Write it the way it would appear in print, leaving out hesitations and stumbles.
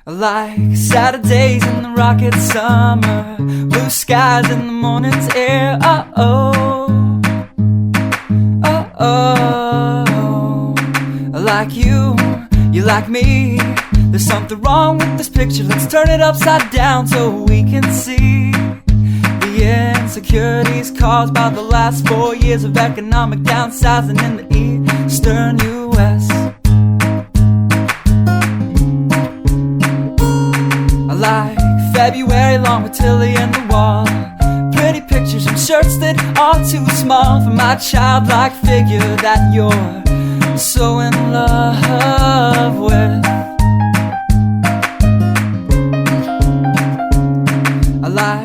Like Saturdays in the rocket summer, blue skies in the morning's air. Oh, oh, oh, oh. Like you like me. There's something wrong with this picture. Let's turn it upside down so we can see the insecurities caused by the last 4 years of economic downsizing in the eastern U.S. Like February long with Tilly and the wall, pretty pictures and shirts that are too small for my childlike figure that you're so in love with. I like